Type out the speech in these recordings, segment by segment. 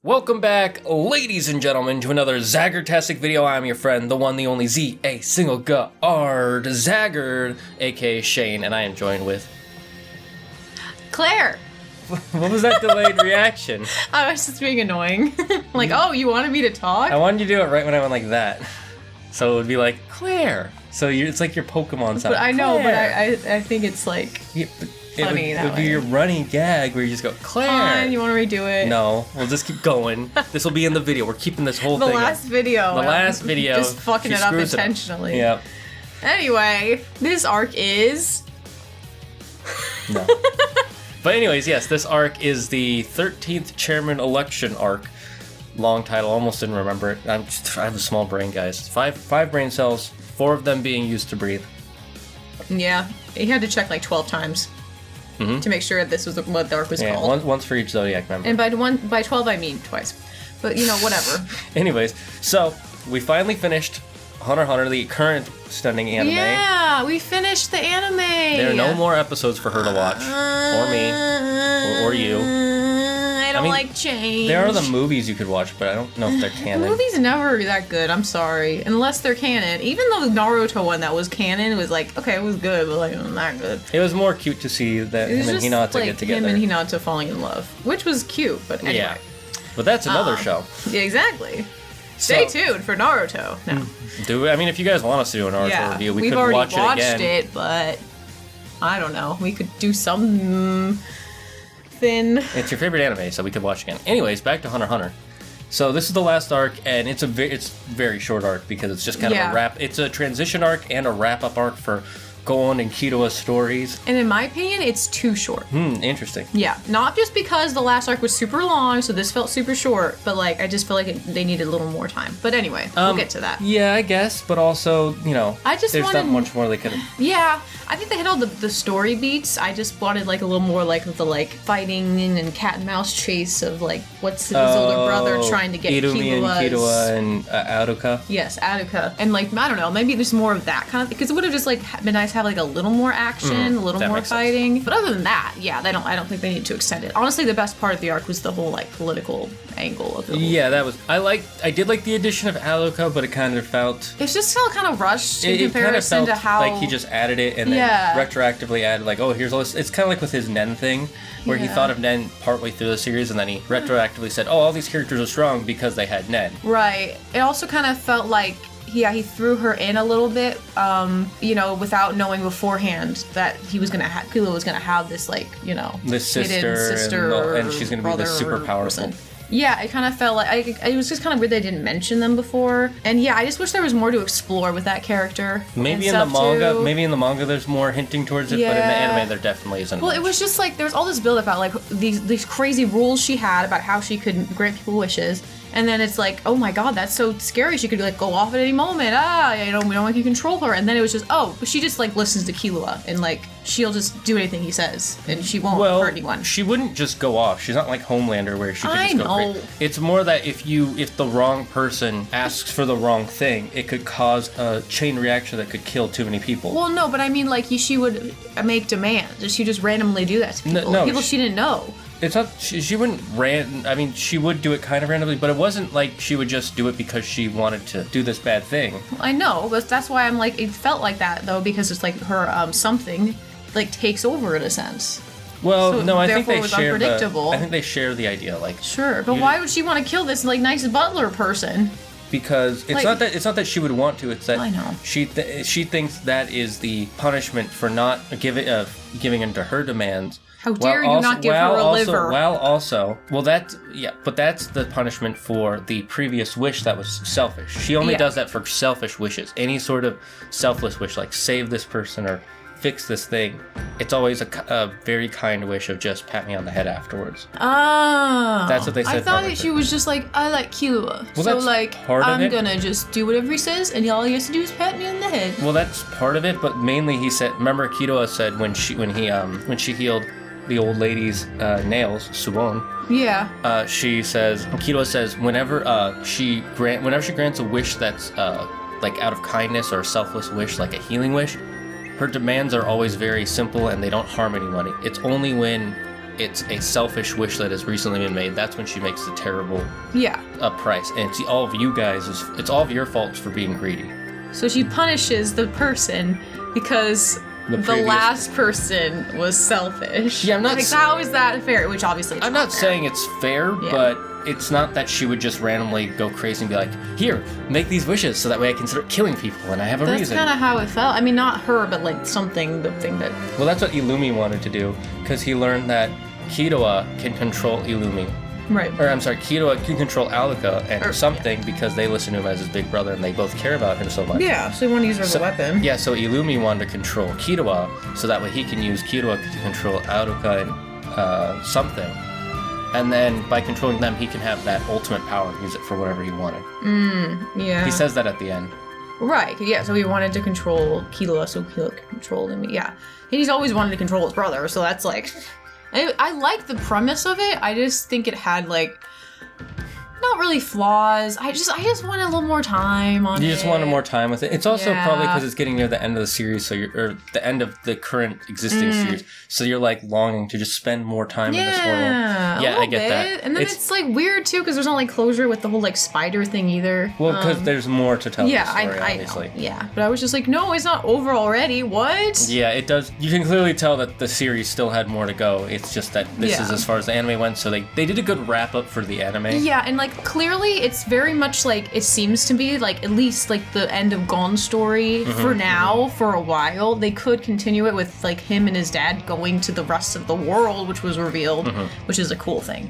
Welcome back, ladies and gentlemen, to another Zaggertastic video. I'm your friend, the one, the only Z-A-single-G-A-R-D, Zaggard, aka Shane, and I am joined with... Claire! What was that delayed reaction? I was just being annoying. Like, oh, you wanted me to talk? I wanted you to do it right when I went like that. So it would be like, Claire! So it's like your Pokemon sound. But I know, Claire. but I think it's like... Yeah, funny it would be your running gag where you just go, Claire! Fine, you want to redo it? No, we'll just keep going. This will be in the video. We're keeping this whole thing. The last video. Just fucking it up intentionally. Yep. Anyway, this arc is... No. But anyways, yes, this arc is the 13th chairman election arc. Long title, almost didn't remember it. I have a small brain, guys. Five brain cells, 4 of them being used to breathe. Yeah, he had to check like 12 times to make sure this was what the arc was called. Once for each Zodiac member. And by 12 I mean twice. But you know, whatever. Anyways, so we finally finished Hunter x Hunter, the current stunning anime. Yeah, we finished the anime. There are no more episodes for her to watch, or me, or you. I don't like change. There are the movies you could watch, but I don't know if they're canon. The movies never that good, I'm sorry. Unless they're canon. Even though the Naruto one that was canon was like, okay, it was good, but like, not good. It was more cute to see that him and Hinata get together. Him and Hinata falling in love, which was cute, but anyway. Yeah. But that's another show. Yeah, exactly. Stay tuned for Naruto. No. I mean, if you guys want us to do a Naruto review, we could watch it again. We've already watched it, but I don't know. We could do some... It's your favorite anime, so we could watch again. Anyways, back to Hunter x Hunter. So this is the last arc, and it's very short arc because it's just kind of a wrap. It's a transition arc and a wrap-up arc for Gon and Killua stories. And in my opinion, it's too short. Interesting. Yeah, not just because the last arc was super long, so this felt super short, but like I just feel like they needed a little more time. But anyway, we'll get to that. Yeah, I guess, but also, you know, there's not much more they could have. Yeah, I think they hit all the story beats. I just wanted like a little more like of the like fighting and cat and mouse chase of like what's his older brother trying to get Killua and Aruka. Yes, Aruka. And like, I don't know, maybe there's more of that kind of, because it would have just like been nice to have like a little more action, a little more fighting. Sense. But other than that, yeah, I don't think they need to extend it. Honestly, the best part of the arc was the whole like political angle of it. Yeah, that was, I did like the addition of Aruka, but it kind of felt... It's just still kind of rushed in comparison to how... like he just added it and then retroactively added like, oh, here's all this. It's kind of like with his Nen thing, where he thought of Nen partway through the series and then he retroactively said, oh, all these characters are strong because they had Nen. Right. It also kind of felt like he threw her in a little bit, you know, without knowing beforehand that Killua was gonna have this, like, you know, this sister and she's gonna be the super powerful person. Yeah, it kind of felt like it was just kind of weird they didn't mention them before, and yeah, I just wish there was more to explore with that character. Maybe in the manga, there's more hinting towards it, but in the anime, there definitely isn't. Well, it was just like there was all this build about like these crazy rules she had about how she could grant people wishes. And then it's like, oh my god, that's so scary. She could like go off at any moment. You know, no one can control her. And then it was just, but she just like listens to Killua and like she'll just do anything he says and she won't hurt anyone. She wouldn't just go off. She's not like Homelander where she could just go crazy. It's more that if the wrong person asks for the wrong thing, it could cause a chain reaction that could kill too many people. Well, no, but I mean like she would make demands. She just randomly do that to people. People she didn't know. It's not, she wouldn't I mean, she would do it kind of randomly, but it wasn't like she would just do it because she wanted to do this bad thing. I know, but that's why I'm like, it felt like that though, because it's like her, something, like, takes over in a sense. Well, so, no, I think they share the idea, like... Sure, but why would she want to kill this, like, nice butler person? Because it's not that she would want to, it's that I know. She thinks that is the punishment for not giving into her demands. How dare you not give her a liver? But that's the punishment for the previous wish that was selfish. She only does that for selfish wishes. Any sort of selfless wish, like save this person or fix this thing, it's always a very kind wish of just pat me on the head afterwards. Oh. That's what they said. I thought that she was just like, I like Killua. Well, so like, I'm gonna just do whatever he says and all he has to do is pat me on the head. Well, that's part of it, but mainly he said, remember Killua said when she healed the old lady's nails, Subon. Yeah. Killua says whenever she grants a wish that's like out of kindness or a selfless wish, like a healing wish, her demands are always very simple and they don't harm anybody. It's only when it's a selfish wish that has recently been made, that's when she makes the terrible price. And it's all of you guys, it's all of your faults for being greedy. So she punishes the person because the last person was selfish. Yeah, I'm not... how is that fair? Which obviously it's I'm not fair. saying it's fair, but it's not that she would just randomly go crazy and be like, here, make these wishes so that way I can start killing people and I have a reason. That's kind of how it felt. I mean, not her, but like the thing that... Well, that's what Illumi wanted to do, because he learned that Killua can control Illumi. Right. Or, I'm sorry, Killua can control Alika and something because they listen to him as his big brother and they both care about him so much. Yeah, so he wanted to use her as a weapon. Yeah, so Illumi wanted to control Killua so that way he can use Killua to control Alika and something. And then by controlling them, he can have that ultimate power and use it for whatever he wanted. Yeah. He says that at the end. Right, yeah, so he wanted to control Killua so Killua could control him. Yeah. And he's always wanted to control his brother, so that's like... I like the premise of it. I just think it had like not really flaws. I just wanted a little more time on it. You just wanted more time with it. It's also probably because it's getting near the end of the series, so or the end of the current existing series. So you're like longing to just spend more time in this world. Yeah, I get that. And then it's like weird too because there's not like closure with the whole like spider thing either. Well, because there's more to tell. Yeah, the story, I obviously. know. Yeah, but I was just like, no, it's not over already. What? Yeah, it does. You can clearly tell that the series still had more to go. It's just that this is as far as the anime went. So they did a good wrap up for the anime. Yeah, and like clearly it's very much like it seems to be like at least like the end of Gon's story for now, for a while. They could continue it with like him and his dad going to the rest of the world, which was revealed, which is a cool thing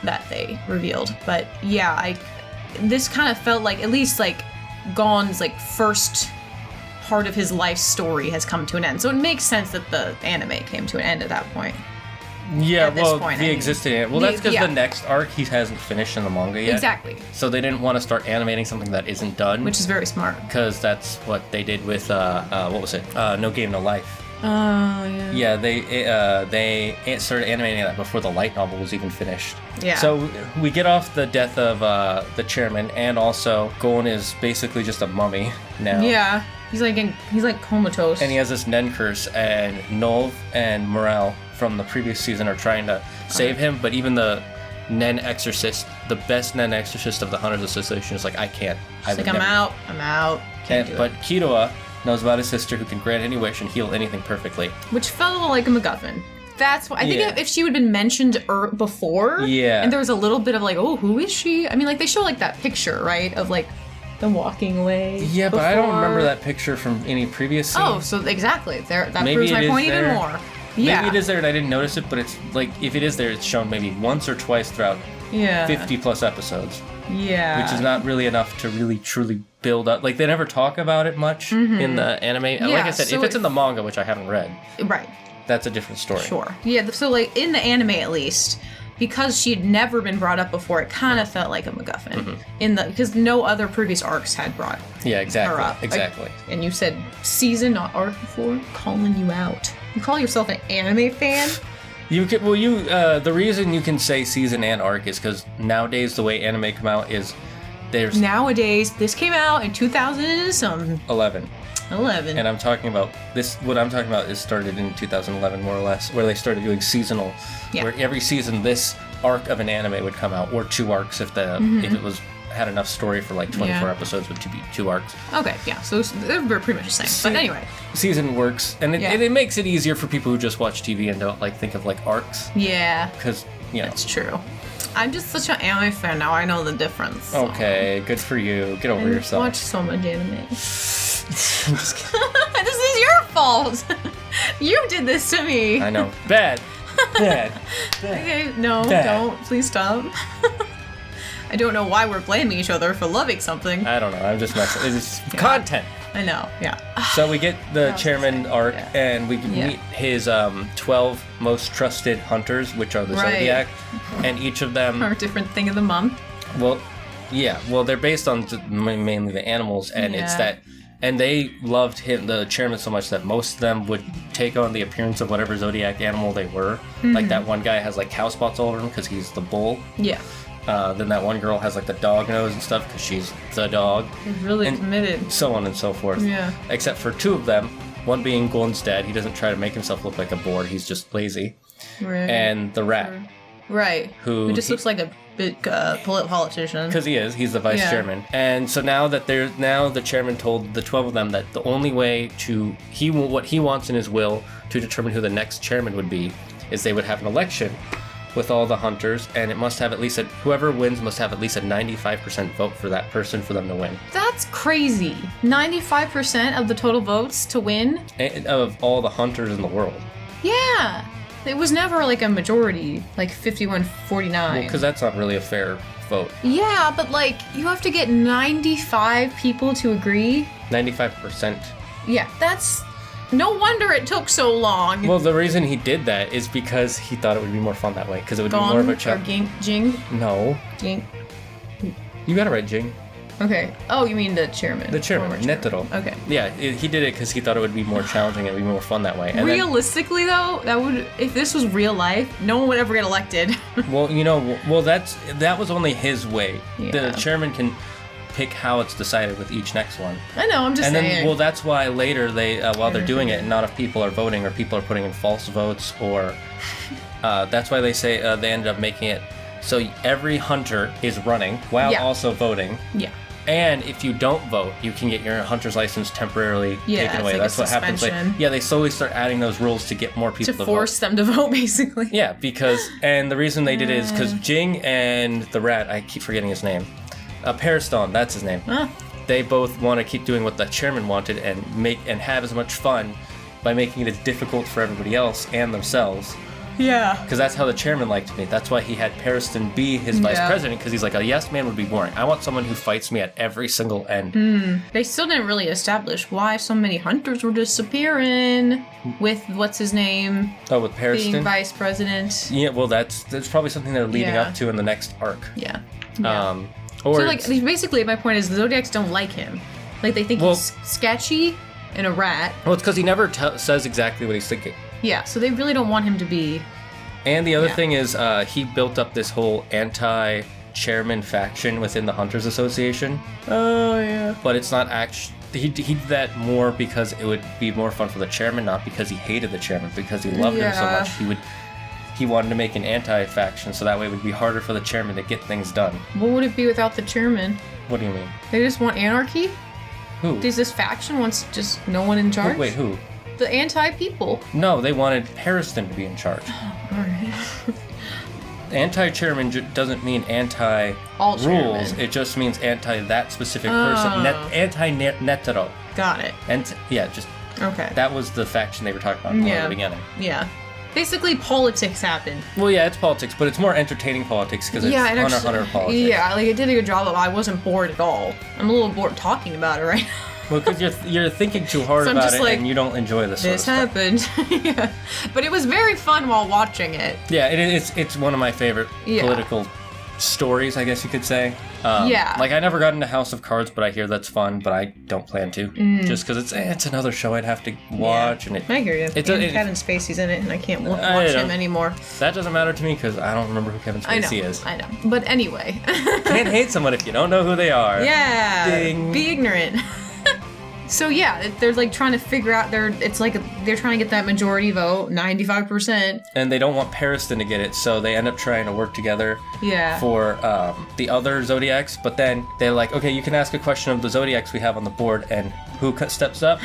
that they revealed. But yeah, this kind of felt like at least like Gon's like first part of his life story has come to an end. So it makes sense that the anime came to an end at that point. Yeah, at this well, point, the existing... Well, that's because the next arc he hasn't finished in the manga yet. Exactly. So they didn't want to start animating something that isn't done. Which is very smart. Because that's what they did with, what was it? No Game, No Life. Oh, yeah. Yeah, they started animating that before the light novel was even finished. Yeah. So we get off the death of the chairman, and also Gon is basically just a mummy now. Yeah. He's like comatose. And he has this Nen curse, and Nolv and Morale from the previous season are trying to save him, but even the Nen Exorcist, the best Nen Exorcist of the Hunters Association, is like, I can't. I'm out. Can't do but Killua knows about his sister who can grant any wish and heal anything perfectly. Which felt like a MacGuffin. That's what I think. If she would have been mentioned before, and there was a little bit of like, oh, who is she? I mean, like they show like that picture, right, of like them walking away. Yeah, but I don't remember that picture from any previous scene. Oh, so exactly. That maybe proves my point even more. Yeah. Maybe it is there and I didn't notice it, but it's like if it is there, it's shown maybe once or twice throughout 50 plus episodes. Yeah. Which is not really enough to really truly build up. Like they never talk about it much in the anime. Yeah, like I said, so if it's in the manga, which I haven't read, right, that's a different story. Sure. Yeah. So like in the anime, at least, because she had never been brought up before, it kind of felt like a MacGuffin because no other previous arcs had brought her up. Exactly. Like, and you said season, not arc before. Calling you out. You call yourself an anime fan? You can. Well, the reason you can say season and arc is because nowadays the way anime come out is there's nowadays this came out in 2000 and some 11. And I'm talking about this. What I'm talking about is started in 2011, more or less, where they started doing seasonal. Yeah. Where every season this arc of an anime would come out, or 2 arcs if if it had enough story for like 24 episodes, would be 2 arcs. Okay, yeah. So they're pretty much the same. But anyway, season works, and it makes it easier for people who just watch TV and don't like think of like arcs. Yeah. Because that's true. I'm just such an anime fan now. I know the difference. So. Okay, good for you. Get over yourself. I watch so much anime. I'm just kidding. This is your fault. You did this to me. I know. Bad. Okay, no, don't. Please stop. I don't know why we're blaming each other for loving something. I don't know. I'm just messing. It's content. I know. Yeah. So we get the chairman arc, and we meet his 12 most trusted hunters, which are the Zodiac, and each of them are a different thing of the mum. Well, yeah. Well, they're based on mainly the animals, and it's that. And they loved him, the chairman, so much that most of them would take on the appearance of whatever Zodiac animal they were. Like that one guy has like cow spots all over him because he's the bull. Yeah. Then that one girl has like the dog nose and stuff because she's the dog. He's really committed. So on and so forth. Yeah. Except for 2 of them, one being Gon's dad. He doesn't try to make himself look like a boar. He's just lazy. Right. and the rat. Right. Who just looks like a big politician. Because he's the vice chairman. And so now the chairman told the 12 of them that the only way what he wants in his will to determine who the next chairman would be is they would have an election with all the hunters, and it must have whoever wins must have at least a 95% vote for that person for them to win. That's crazy. 95% of the total votes to win? And of all the hunters in the world. Yeah. It was never like a majority, like 51-49. Well, because that's not really a fair vote. Yeah, but like, you have to get 95 people to agree. 95%. Yeah, that's... No wonder it took so long. Well, the reason he did that is because he thought it would be more fun that way, because it would be more of a challenge. Jing? No. Jing. You got it right, Jing. Okay. Oh, you mean the chairman. The chairman, Netero. Okay. Yeah, he did it because he thought it would be more challenging and it would be more fun that way. And realistically, though, if this was real life, no one would ever get elected. Well, that was only his way. Yeah. The chairman can pick how it's decided with each next one. I know, I'm just saying. And then, that's why later they, while they're doing it, not enough people are voting or people are putting in false votes, or that's why they say they ended up making it so every hunter is running while also voting. Yeah. And if you don't vote, you can get your hunter's license temporarily taken away. Like that's what happens. They slowly start adding those rules to get more people to vote. To force them to vote, basically. Yeah, and the reason they did it is because Jing and the rat, I keep forgetting his name, Periston, that's his name. They both want to keep doing what the chairman wanted and have as much fun by making it as difficult for everybody else and themselves. Yeah. Because that's how the chairman liked me. That's why he had Periston be his vice president, because he's like, a yes man would be boring. I want someone who fights me at every single end. They still didn't really establish why so many hunters were disappearing with, what's his name? Oh, with Periston? Being vice president. Yeah, well, that's probably something they're leading up to in the next arc. Yeah. Or so, basically, my point is the Zodiacs don't like him. Like, they think he's sketchy and a rat. Well, it's because he never says exactly what he's thinking. Yeah, so they really don't want him to be... And the other thing is, he built up this whole anti-chairman faction within the Hunters Association. Oh, yeah. But it's not actually... He did that more because it would be more fun for the chairman, not because he hated the chairman, because he loved him so much. He wanted to make an anti-faction, so that way it would be harder for the chairman to get things done. What would it be without the chairman? What do you mean? They just want anarchy? Who? Does this faction wants just no one in charge? Wait, who? The anti-people. No, they wanted Periston to be in charge. Alright. Anti-chairman doesn't mean anti-rules. It just means anti-that specific person. Anti-Netero. Got it. And okay. That was the faction they were talking about in the beginning. Yeah. Basically, politics happened. Well, yeah, it's politics, but it's more entertaining politics because it's hunter politics. Yeah, like it did a good job of. I wasn't bored at all. I'm a little bored talking about it right now. Well, because you're thinking too hard about it, and you don't enjoy this. This happened. Yeah, but it was very fun while watching it. Yeah, it's one of my favorite political stories, I guess you could say. Like I never got into House of Cards, but I hear that's fun, but I don't plan to, just because it's another show I'd have to watch, and I hear you. Kevin Spacey's in it, and I can't watch him anymore. That doesn't matter to me because I don't remember who Kevin Spacey is. I know, but anyway. Can't hate someone if you don't know who they are. Yeah. Ding. Be ignorant. So yeah, they're like trying to figure out they're trying to get that majority vote, 95%. And they don't want Periston to get it, so they end up trying to work together for the other Zodiacs. But then they're like, okay, you can ask a question of the Zodiacs we have on the board, and who steps up?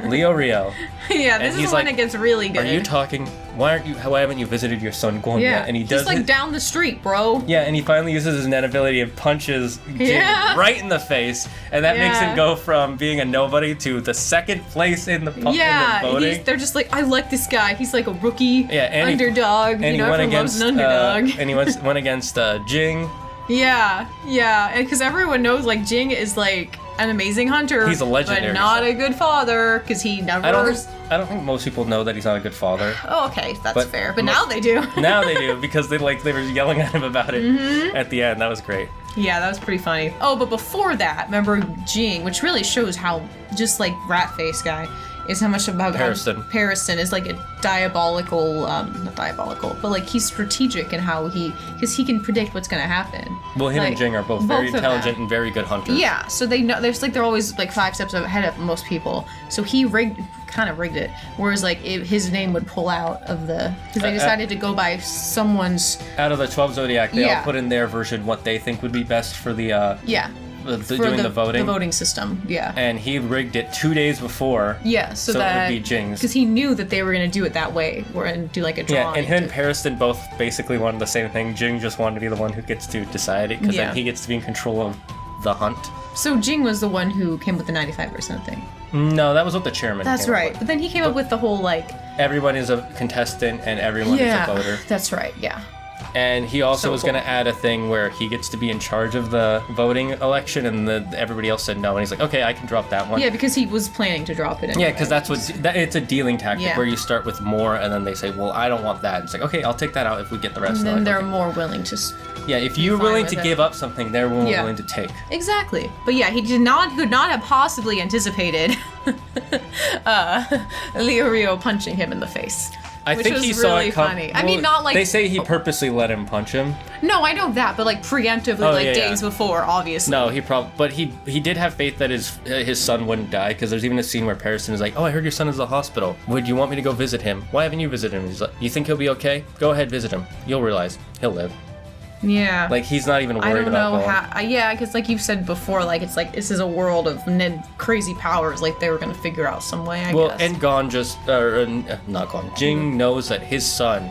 Leo Rio. Yeah, this is when it gets really good. Are you talking? Why haven't you visited your son Gon yet? And he's like down the street, bro. Yeah, and he finally uses his net ability and punches Jing right in the face, and that makes him go from being a nobody to the second place in the voting. They're just like, I like this guy. He's like a rookie underdog. And everyone loves an underdog. And he went against Jing. Yeah, and because everyone knows like Jing is like an amazing hunter. He's a legendary, but not a good father because he never. I don't think most people know that he's not a good father. Oh, okay, that's fair. But now they do. Now they do because they were yelling at him about it at the end. That was great. Yeah, that was pretty funny. Oh, but before that, remember Jing, which really shows how just like rat face guy. is how much about Pariston is like a diabolical, not diabolical, but like he's strategic in how because he can predict what's gonna happen. Well, him and Jing are both very intelligent and very good hunters. Yeah, so they know they're always like 5 steps ahead of most people. So he kind of rigged it, whereas like his name would pull out of because they decided to go by someone's out of the 12 zodiac. They all put in their version what they think would be best for the doing the voting. The voting system, yeah. And he rigged it 2 days before. Yeah, so that it would be Jing's. because he knew that they were going to do it that way, and do like a drawing. Yeah, and him and Pariston both basically wanted the same thing. Jing just wanted to be the one who gets to decide it, because then he gets to be in control of the hunt. So Jing was the one who came with the 95% thing. No, that was what the chairman. That's right. But then he came up with the whole like everyone is a contestant and everyone is a voter. That's right. Yeah. And he also was going to add a thing where he gets to be in charge of the voting election, and everybody else said no, and he's like, okay, I can drop that one. Yeah, because he was planning to drop it anyway. Yeah, because it's a dealing tactic where you start with more, and then they say, well, I don't want that. And it's like, okay, I'll take that out if we get the rest. And then they're more willing to. Yeah, if you're willing to give up something, they're more willing to take. Exactly. But yeah, he could not have possibly anticipated Leo Rio punching him in the face. I think he saw it funny. Well, I mean, not like they say he purposely let him punch him. No, I know that, but like preemptively, days before, obviously. No, but he did have faith that his son wouldn't die, because there's even a scene where Pariston is like, "Oh, I heard your son is in the hospital. Would you want me to go visit him? Why haven't you visited him?" He's like, "You think he'll be okay? Go ahead, visit him. You'll realize he'll live." Yeah. Like, he's not even worried about going. How. Yeah, because like you've said before, like it's like this is a world of crazy powers. Like they were gonna figure out some way. I guess. And not Gon. Jing knows that his son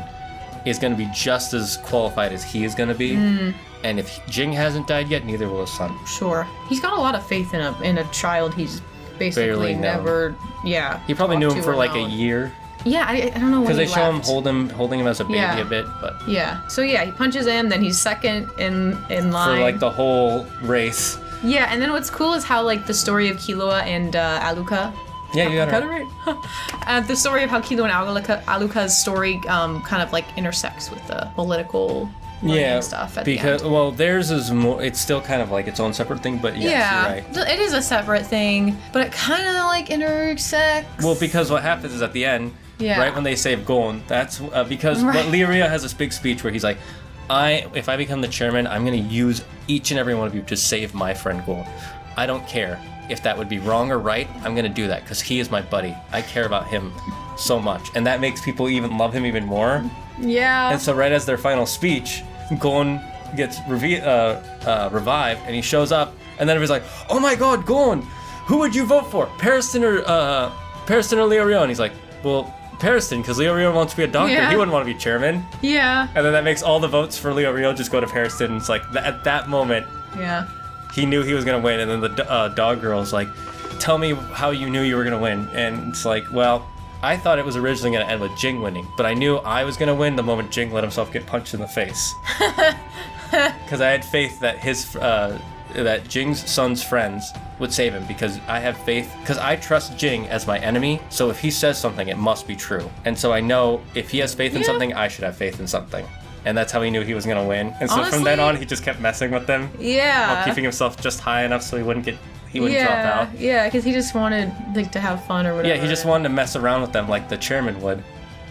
is gonna be just as qualified as he is gonna be. And if Jing hasn't died yet, neither will his son. Sure. He's got a lot of faith in a child he's basically never. Yeah. He probably knew him for like a year. Yeah, I don't know when because they show him holding him as a baby a bit, but so he punches him, then he's second in line for like the whole race. Yeah, and then what's cool is how like the story of Killua and Aluka. Yeah, you got it right. The story of how Killua and Aluka's story kind of like intersects with the political stuff at because the end. Theirs is more. It's still kind of like its own separate thing, but you're right. It is a separate thing, but it kind of like intersects. Well, because what happens is at the end. Yeah. Right when they save Gon, that's because Liria has this big speech where he's like, if I become the chairman, I'm going to use each and every one of you to save my friend Gon. I don't care if that would be wrong or right. I'm going to do that because he is my buddy. I care about him so much. And that makes people even love him even more. Yeah. And so right as their final speech, Gon gets revived and he shows up and then everybody's like, oh my god, Gon, who would you vote for? Pariston or Leo Rio? And he's like, well, Pariston, because Leo Rio wants to be a doctor. Yeah. He wouldn't want to be chairman. Yeah. And then that makes all the votes for Leo Rio just go to Pariston. It's like, at that moment, he knew he was going to win. And then the dog girl's like, tell me how you knew you were going to win. And it's like, well, I thought it was originally going to end with Jing winning. But I knew I was going to win the moment Jing let himself get punched in the face. Because I had faith that that Jing's son's friends would save him, because I have faith, because I trust Jing as my enemy, so if he says something, it must be true. And so I know if he has faith in something, I should have faith in something. And that's how he knew he was going to win. And so from then on, he just kept messing with them. Yeah. While keeping himself just high enough so he wouldn't drop out. Yeah, because he just wanted to have fun or whatever. Yeah, he just wanted to mess around with them like the chairman would.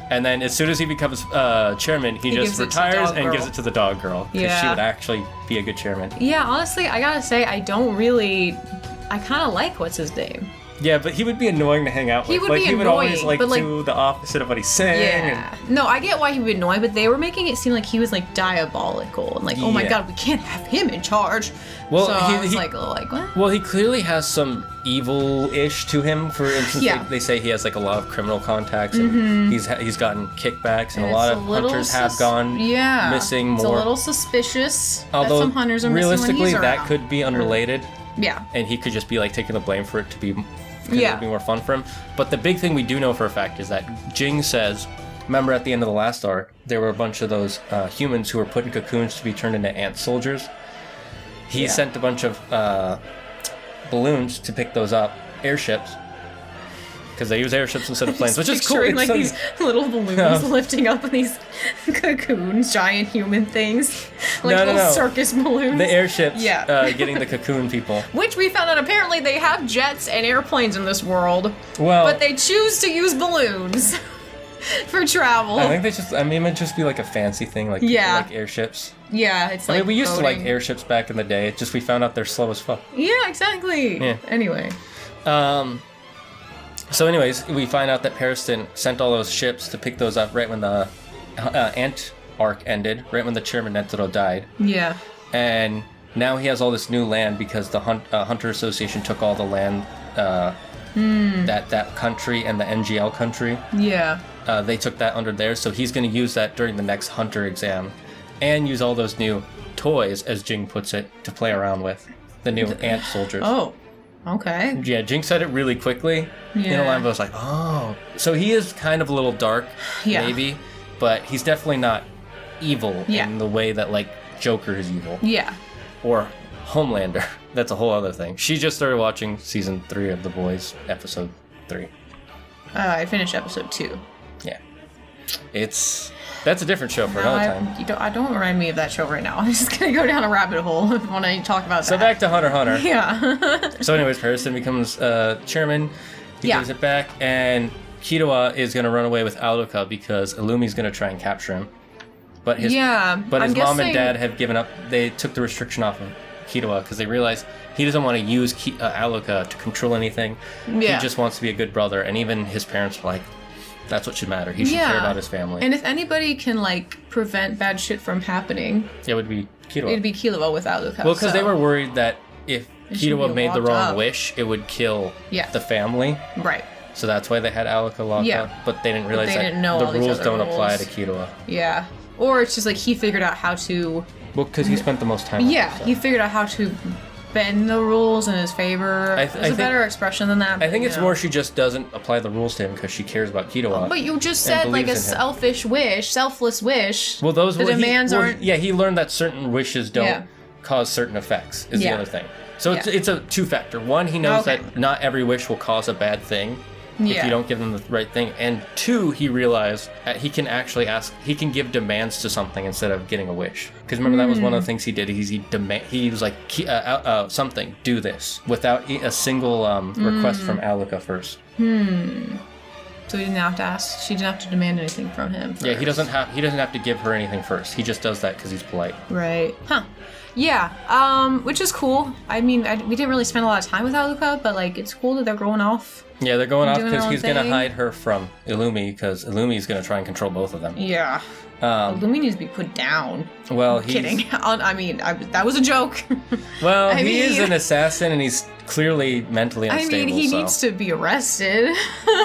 And then as soon as he becomes chairman, he just retires and gives it to the dog girl. Because she would actually be a good chairman. Yeah, honestly, I gotta say, I kind of like what's his name. Yeah, but he would be annoying to hang out with. He would always do the opposite of what he's saying. Yeah. No, I get why he would be annoying, but they were making it seem like he was like diabolical and like, oh my god, we can't have him in charge. Well, so I was like, what? Well, he clearly has some evil-ish to him. For instance, they say he has like a lot of criminal contacts, and he's gotten kickbacks, and a lot of hunters have gone missing more. It's a little suspicious. Although that some hunters are missing when he's around. That could be unrelated. Yeah. And he could just be like taking the blame for it to be. It would be more fun for him. But the big thing we do know for a fact is that Jing says, remember at the end of the last arc, there were a bunch of those humans who were put in cocoons to be turned into ant soldiers. He sent a bunch of balloons to pick those up, airships, because they use airships instead of planes, which is cool. Picturing, like So- these little balloons lifting up these cocoons, giant human things, like No, no, little no. circus balloons. the airships Yeah. getting the cocoon people. Which we found out apparently they have jets and airplanes in this world, Well, but they choose to use balloons for travel. I think it might just be like a fancy thing, like Yeah. like airships. Yeah, it's I like mean, we used to like boating. airships back in the day. It's just we found out they're slow as fuck. Yeah, exactly. Yeah. Anyway. So anyways, we find out that Periston sent all those ships to pick those up right when the Ant arc ended, right when the chairman Netero died. Yeah. And now he has all this new land because the Hunter Association took all the land that country and the NGL country. Yeah. They took that under theirs, so he's going to use that during the next Hunter exam and use all those new toys, as Jing puts it, to play around with. The new ant soldiers. Oh. Okay. Yeah, Jing said it really quickly. Yeah. I was like, oh. So he is kind of a little dark, Yeah. maybe, but he's definitely not evil Yeah. in the way that, like, Joker is evil. Yeah. Or Homelander. That's a whole other thing. She just started watching season 3 of The Boys, episode 3. I finished episode 2. Yeah. That's a different show for another time. Don't remind me of that show right now. I'm just gonna go down a rabbit hole when I talk about So that. back to Hunter x Hunter. Yeah. So anyways, Periston becomes chairman. He Yeah. gives it back, and Killua is going to run away with Aldoka because Illumi's going to try and capture him. But his Yeah, But his I'm mom and guessing- dad have given up. They took the restriction off of Killua because they realized he doesn't want to use Aldoka to control anything. Yeah. He just wants to be a good brother, and even his parents were like, that's what should matter. He should care about his family. And if anybody can like prevent bad shit from happening, it would be Killua. it'd be Killua without Luca. Well, because they were worried that if should Killua be made the locked wrong up. wish, it would kill Yeah. the family. Right. So that's why they had Aldoka locked Yeah. up. But they didn't realize they that didn't know all the these rules other don't apply rules. to Killua. Yeah. Or it's just like he figured out how to. Well, because he spent the most time. Yeah, on it, so. he figured out how to bend the rules in his favor. I There's a think- better expression than that. I think but, it's you know. more she just doesn't apply the rules to him because she cares about Killua. But you just and said like a believes in him. selfish wish, selfless wish. Well, those the were demands aren't. Yeah, he learned that certain wishes don't Yeah. cause certain effects. Is Yeah. the other thing. So Yeah. it's a two-factor. One, he knows Okay. that not every wish will cause a bad thing. If Yeah. you don't give them the right thing. And two, he realized that he can actually he can give demands to something instead of getting a wish. Because remember, that was one of the things he did. He was like, something, do this, without a single request from Aldoka first. So he didn't have to ask. She didn't have to demand anything from him. Yeah, he first. doesn't have to give her anything first. He just does that because he's polite. Right. Huh. Yeah. Which is cool. I mean, we didn't really spend a lot of time with Aluka, but like, it's cool that they're going off. Yeah, they're going off Doing their because own he's going to thing. hide her from Illumi because Illumi's going to try and control both of them. Yeah. Lumi needs to be put down. Well, he's Kidding. I mean, that was a joke. Well, I he is mean- an assassin and he's clearly mentally I unstable. mean, he so. needs to be arrested.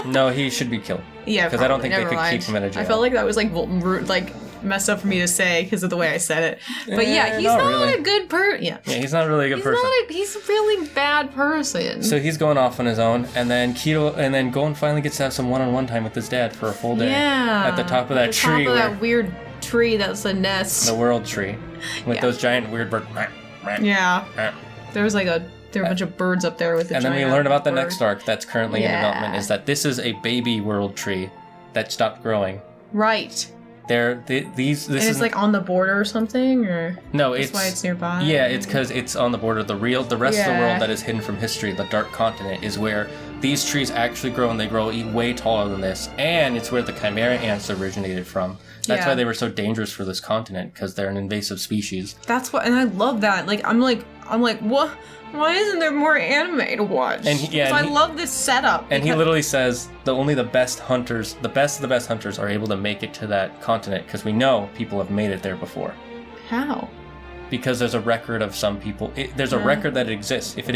No, he should be killed. Yeah, because I don't probably. think they Never could mind. keep him in a jail. I felt like that was like rude, like messed up for me to say because of the way I said it. But yeah, he's not not really. a good person. Yeah. Yeah, he's not really a good person. He's a really bad person. So he's going off on his own, and then Gon finally gets to have some one-on-one time with his dad for a full day. Yeah. At the top of that At the tree, top of where- that weird tree that's a nest. the world tree, with Yeah. those giant weird birds. Yeah. There was like there were a bunch of birds up there with the And then we giant learn about the bird. next arc that's currently in Yeah. development is that this is a baby world tree that stopped growing. Right. This And is it's like on the border or something, or no, that's it's why it's nearby. Yeah, it's because it's on the border. The rest of the Yeah. world that is hidden from history, the Dark Continent, is where these trees actually grow, and they grow way taller than this. And it's where the Chimera ants originated from. That's Yeah. why they were so dangerous for this continent, because they're an invasive species. That's what, and I love that. Like, I'm like, what? Why isn't there more anime to watch? And he- yeah, 'Cause and I he- love this setup. And he because- literally says only the best hunters, the best of the best hunters, are able to make it to that continent, because we know people have made it there before. How? Because there's a record of some people. There's a record that it exists. If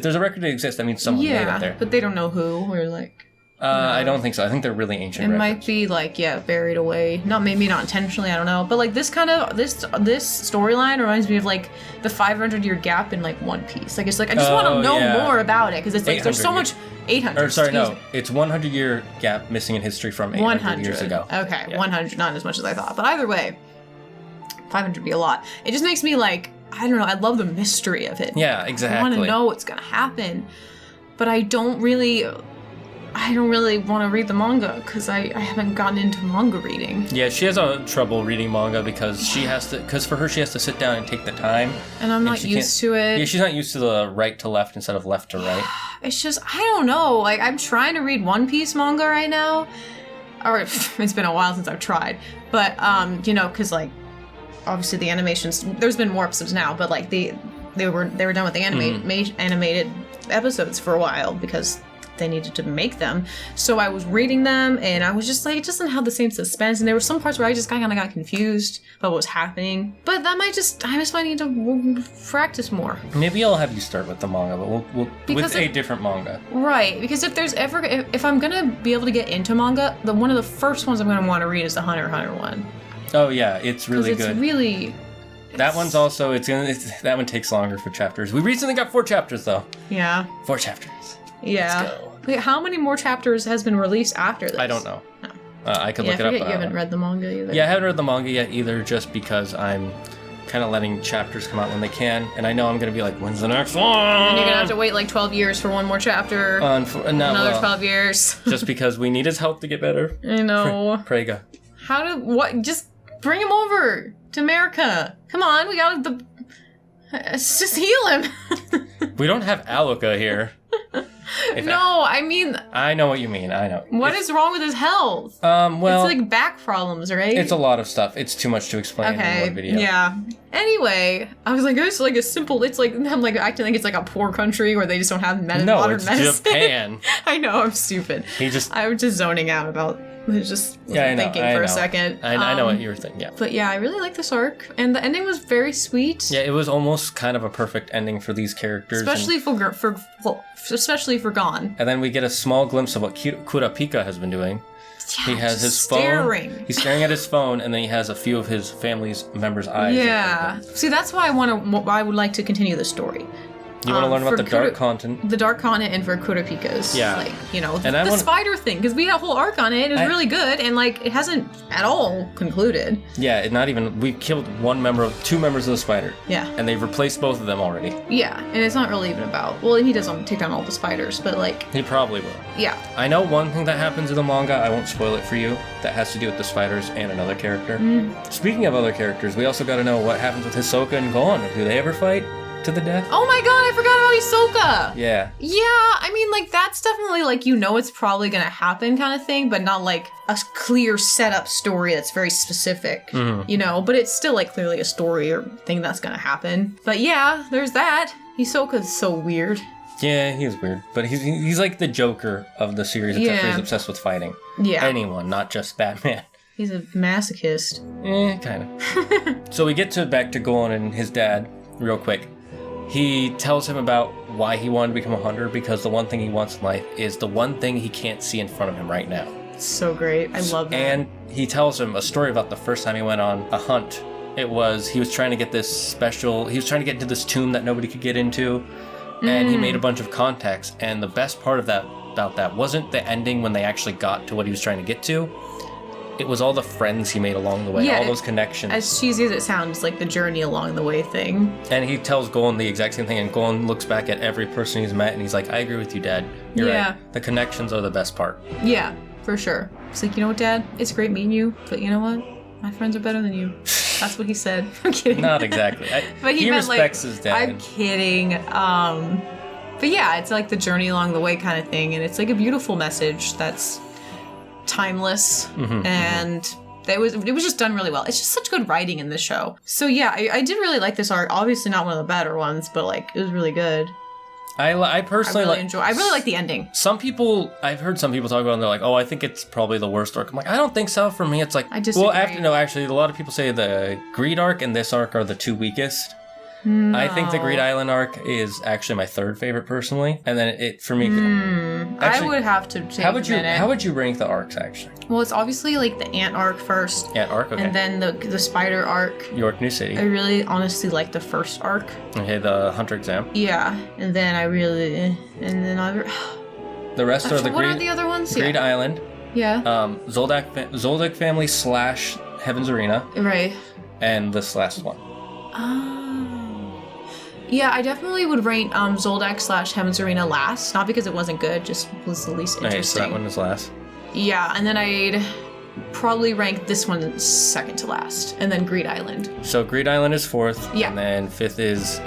there's a record that exists, that means someone made it there. but they don't know who. Or like, I don't think so. I think they're really ancient it records. might be like, buried away. Maybe not intentionally. I don't know. But like this kind of this storyline reminds me of like the 500-year gap in like One Piece. Like it's like I just want Oh, to know yeah. more about it because it's like there's so 800 much. 800. Or sorry, excuse no, me. it's 100-year gap missing in history from 800 100 years ago. Okay, Yeah. 100, not as much as I thought. But either way, 500 would be a lot. It just makes me like, I don't know, I love the mystery of it. Yeah, exactly. I want to know what's going to happen. But I don't really, I don't really want to read the manga because I haven't gotten into manga reading. Yeah, she has trouble reading manga because for her she has to sit down and take the time. And I'm not used to it. Yeah, she's not used to the right to left instead of left to right. It's just, I don't know. Like, I'm trying to read One Piece manga right now. Or, it's been a while since I've tried. But, you know, because, like, obviously the animations, there's been more episodes now, but, like, they were done with the animated episodes for a while because they needed to make them. So I was reading them and I was just like, it doesn't have the same suspense. And there were some parts where I just kind of got confused about what was happening. But I just might need to practice more. Maybe I'll have you start with the manga, but we'll with a different manga. Right, because if I'm gonna be able to get into manga, one of the first ones I'm gonna want to read is the Hunter x Hunter one. Oh yeah, it's really good. It's really. That one's also that one takes longer for chapters. We recently got 4 chapters though. Yeah. 4 chapters. Yeah. Let's go. Wait, how many more chapters has been released after this? I don't know. No. I could look it up. You haven't read the manga either. Yeah, I haven't read the manga yet either, just because I'm kind of letting chapters come out when they can, and I know I'm gonna be like, when's the next one? And you're gonna have to wait like 12 years for one more chapter. Another 12 years. Just because we need his help to get better. I know. Prega. Just bring him over to America. Come on, we gotta just heal him. We don't have Aloka here. I mean... I know what you mean, I know. What is wrong with his health? Well... It's like back problems, right? It's a lot of stuff. It's too much to explain in one video. Yeah. Anyway, I was like, it's like a simple... I'm like acting like it's like a poor country where they just don't have modern medicine. No, it's Japan. I know, I'm stupid. I was just zoning out about... thinking for a second. I know what you were thinking, yeah. But yeah, I really like this arc. And the ending was very sweet. Yeah, it was almost kind of a perfect ending for these characters. Especially for Gon. And then we get a small glimpse of what Kurapika has been doing. Yeah, he has his staring. phone. He's staring at his phone, and then he has a few of his family's members' eyes. Yeah. See, that's why I would like to continue the story. You want to learn about the Dark Continent? The Dark Continent and for Kurapika's. Yeah. Like, you know, the spider thing. Because we had a whole arc on it. It was really good. And, like, it hasn't at all concluded. Yeah, not even... We've killed two members of the spider. Yeah. And they've replaced both of them already. Yeah. And it's not really even about... Well, he doesn't take down all the spiders, but, like... He probably will. Yeah. I know one thing that happens in the manga. I won't spoil it for you. That has to do with the spiders and another character. Speaking of other characters, we also got to know what happens with Hisoka and Gon. Do they ever fight to the death? Oh my god, I forgot about Hisoka! Yeah. Yeah, I mean, like, that's definitely, like, it's probably gonna happen kind of thing, but not, like, a clear setup story that's very specific, you know? But it's still, like, clearly a story or thing that's gonna happen. But yeah, there's that. Hisoka's so weird. Yeah, he's weird. But he's like the Joker of the series, except for he's obsessed with fighting. Yeah. Anyone, not just Batman. He's a masochist. Kind of. So we get back to Gon and his dad real quick. He tells him about why he wanted to become a hunter, because the one thing he wants in life is the one thing he can't see in front of him right now. It's so great. I love that. And he tells him a story about the first time he went on a hunt. He was trying to get into this tomb that nobody could get into, and he made a bunch of contacts. And the best part about that wasn't the ending when they actually got to what he was trying to get to. It was all the friends he made along the way, all those connections. As cheesy as it sounds, like the journey along the way thing. And he tells Gon the exact same thing, and Gon looks back at every person he's met, and he's like, I agree with you, Dad. You're right. The connections are the best part. Yeah, for sure. It's like, you know what, Dad? It's great meeting you, but you know what? My friends are better than you. That's what he said. I'm kidding. Not exactly. But he respects his dad. I'm kidding. But yeah, it's like the journey along the way kind of thing, and it's like a beautiful message that's timeless, and it was just done really well. It's just such good writing in this show. So yeah, I did really like this arc. Obviously not one of the better ones, but like it was really good. I personally I really like the ending. I've heard some people talk about it and they're like, oh, I think it's probably the worst arc. I'm like, I don't think so. For me, it's like, I disagree. Well, actually, a lot of people say the Greed arc and this arc are the two weakest. No. I think the Greed Island arc is actually my third favorite personally, and then it for me. Actually, I would have to take how would you rank the arcs actually? Well, it's obviously like the ant arc first. Ant arc, okay. And then the spider arc. York New City. I really honestly like the first arc. Okay, the Hunter exam. Yeah, and then the rest are the What are the other ones? Greed Island. Yeah. Zoldyck family / Heaven's Arena. Right. And this last one. Oh. Yeah, I definitely would rank Zoldyck / Heaven's Arena last. Not because it wasn't good, just was the least interesting. Okay, so that one is last. Yeah, and then I'd probably rank this one second to last, and then Greed Island. So Greed Island is fourth, Yeah. and then fifth is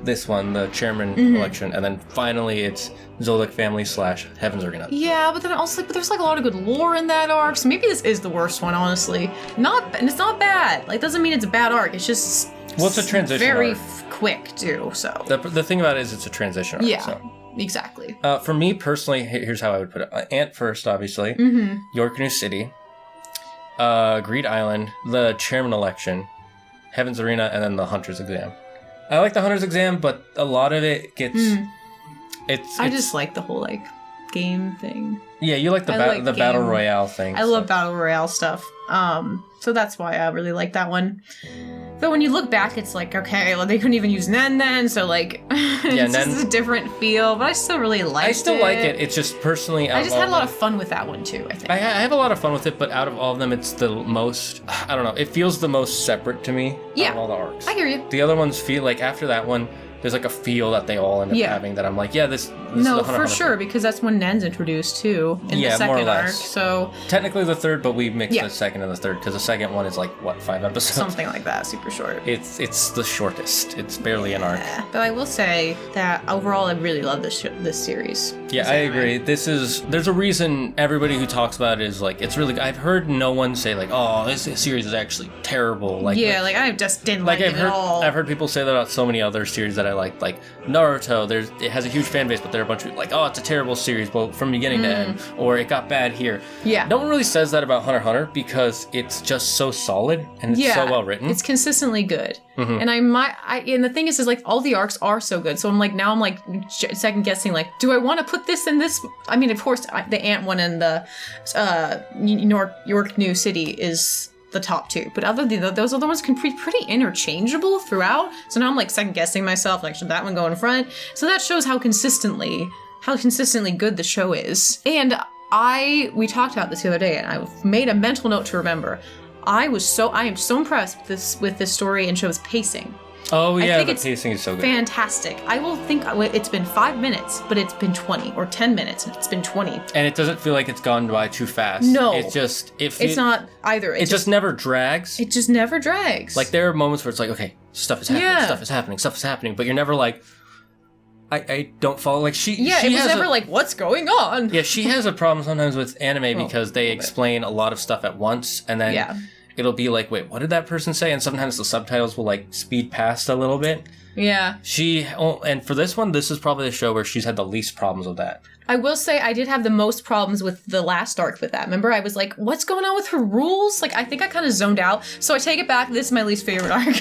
this one, the chairman election, and then finally it's Zoldyck family / Heaven's Arena. Yeah, but then also like, but there's like a lot of good lore in that arc, so maybe this is the worst one, honestly. And it's not bad. Like, doesn't mean it's a bad arc. It's just Well, it's a transition very arc. quick too. So The thing about it is it's a transition arc. yeah, So. exactly. For me personally, here's how I would put it. Ant first, obviously. York New City. Greed Island. The chairman election. Heaven's Arena, and then the Hunter's Exam. I like the Hunter's Exam, but a lot of it gets... I just like the whole like game thing. Yeah, you like the Battle Royale thing. I love Battle Royale stuff. So that's why I really like that one. But when you look back, it's like, okay, well, they couldn't even use Nen then, so like, it's just a different feel, but I still really liked it. I still like it. It's just personally... I just had a lot of fun with that one too, I think. I have a lot of fun with it, but out of all of them, it's the most... I don't know. It feels the most separate to me out of all the arcs. I hear you. The other ones feel like, after that one, there's like a feel that they all end up having that I'm like, yeah, this is No, the for sure, because that's when Nen's introduced too in the more or second arc. less. So technically the third, but we mixed the second and the third because the second one is like what, 5 episodes? something like that, super short. It's the shortest. It's barely an arc. But I will say that overall, I really love this series. Yeah, I agree. There's a reason everybody who talks about it is like, it's really. I've heard no one say like, oh, this series is actually terrible. Like I just didn't like it at all. I've heard people say that about so many other series that I like Naruto. It has a huge fan base, but there are a bunch of people like, oh, it's a terrible series, both from beginning to end, or it got bad here. Yeah. No one really says that about Hunter x Hunter because it's just so solid and it's so well written. It's consistently good. And and the thing is like all the arcs are so good. So I'm like second guessing like, do I want to put this in this? I mean, of course, the Ant one and the York New City is the top two, but those other ones can be pretty interchangeable throughout. So now I'm like second guessing myself, like should that one go in front? So that shows how consistently good the show is. And we talked about this the other day, and I made a mental note to remember. I am so impressed with this story and show's pacing. Oh yeah, the pacing is so good. Fantastic. I will think it's been 5 minutes, but it's been 20, or 10 minutes, and it's been 20. And it doesn't feel like it's gone by too fast. No. It's not either. It just never drags. It just never drags. Like there are moments where it's like, okay, stuff is happening, but you're never like, I don't follow. Like she was never like, what's going on? Yeah, she has a problem sometimes with anime because they explain a lot of stuff at once, and then it'll be like, wait, what did that person say? And sometimes the subtitles will like speed past a little bit. Yeah. And for this one, this is probably the show where she's had the least problems with that. I will say I did have the most problems with the last arc with that. Remember, I was like, what's going on with her rules? Like, I think I kind of zoned out. So I take it back. This is my least favorite arc.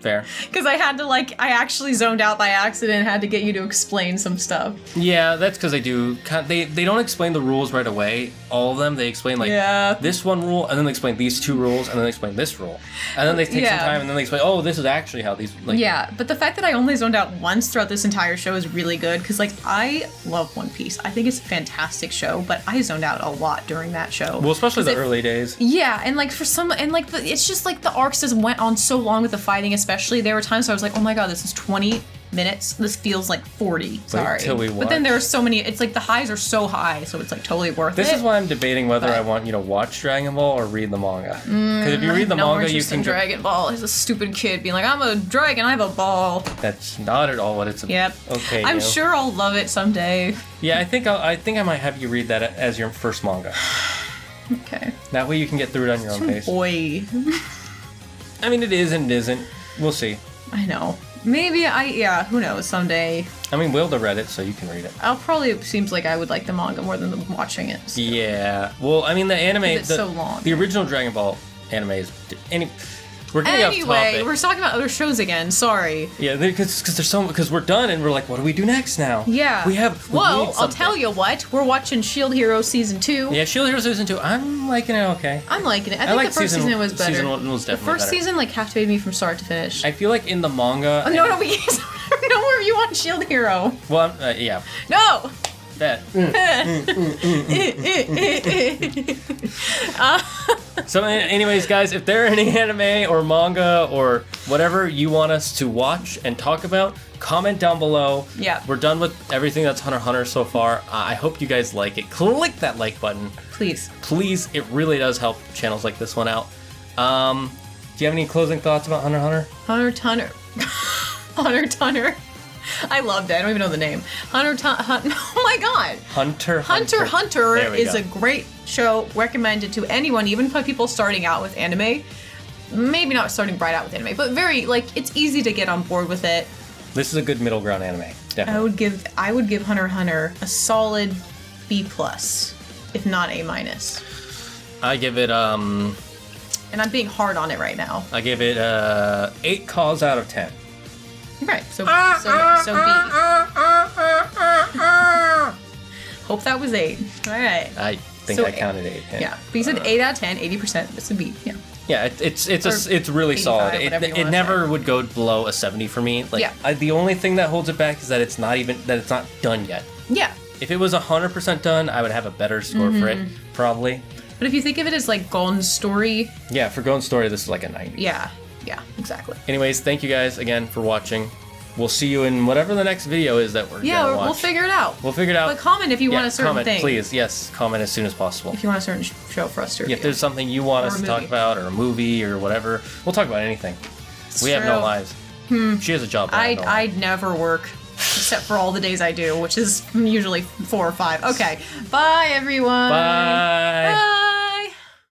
Fair. Because I had to I actually zoned out by accident and had to get you to explain some stuff. Yeah, that's because they don't explain the rules right away. All of them, they explain this one rule, and then they explain these 2 rules, and then they explain this rule. And then they take some time, and then they explain, oh, this is actually how these... Yeah, but the fact that I only zoned out once throughout this entire show is really good, because I love One Piece. I think it's a fantastic show, but I zoned out a lot during that show. Well, especially the early days. Yeah, and it's just like the arcs just went on so long with the fighting, especially. There were times where I was like, oh my god, this is 20 minutes. This feels like 40. Sorry. But then there are so many, it's like the highs are so high, so it's like totally worth it. This is why I'm debating whether I want you to watch Dragon Ball or read the manga. Because if you read the manga, you can... Dragon Ball. He's a stupid kid being like, I'm a dragon, I have a ball. That's not at all what it's about. Yep. Okay. I'm sure I'll love it someday. Yeah, I think I might have you read that as your first manga. Okay. That way you can get through it on your own pace. Boy. I mean, it is and it isn't. We'll see. I know. Maybe who knows, someday. I mean, Wilda read it, so you can read it. Seems like I would like the manga more than watching it. So. Yeah. Well, I mean, the anime... It's so long. The original Dragon Ball anime is... We're getting off topic. We're talking about other shows again. Sorry. Yeah, because we're done and we're like, what do we do next now? Yeah. Well, I'll tell you what. We're watching Shield Hero Season 2. Yeah, Shield Hero Season 2. I'm liking it okay. I'm liking it. I think the first season was better. Season 1 was definitely The first season captivated me from start to finish. I feel like in the manga... No, we no review on Shield Hero. Well, yeah. No! fat. So anyways, guys, if there are any anime or manga or whatever you want us to watch and talk about, comment down below. Yeah. We're done with everything that's Hunter x Hunter so far. I hope you guys like it. Click that like button. Please. Please, it really does help channels like this one out. Do you have any closing thoughts about Hunter x Hunter? Hunter x Hunter. Hunter x Hunter. I loved it. I don't even know the name. Oh my god. Hunter x Hunter x Hunter is go. a great show, recommended to anyone, even for people starting out with anime. Maybe not starting right out with anime, but very, like, it's easy to get on board with it. This is a good middle ground anime. Definitely. I would give Hunter x Hunter a solid B+, if not A-. I give it And I'm being hard on it right now. I give it 8 calls out of 10. Right, so B. Hope that was 8. All right. I think I counted 8. Yeah, but you said 8 out of 10, 80%. It's a B. Yeah. Yeah, it's really solid. It never would go below a 70 for me. Like, Yeah. the only thing that holds it back is that it's not done yet. Yeah. If it was 100% done, I would have a better score for it, probably. But if you think of it as like Gon's story. Yeah, for Gon's story, this is like a 90. Yeah, exactly. Anyways, thank you guys again for watching. We'll see you in whatever the next video is that we're gonna watch. We'll figure it out. We'll figure it out. But comment if you want a certain comment, thing. Please, yes, comment as soon as possible. If you want a certain show for us to review. If there's something you want us to talk about, or a movie, or whatever, we'll talk about anything. We have no lives. She has a job. I'd never work, except for all the days I do, which is usually 4 or 5. Okay, bye everyone. Bye. Bye.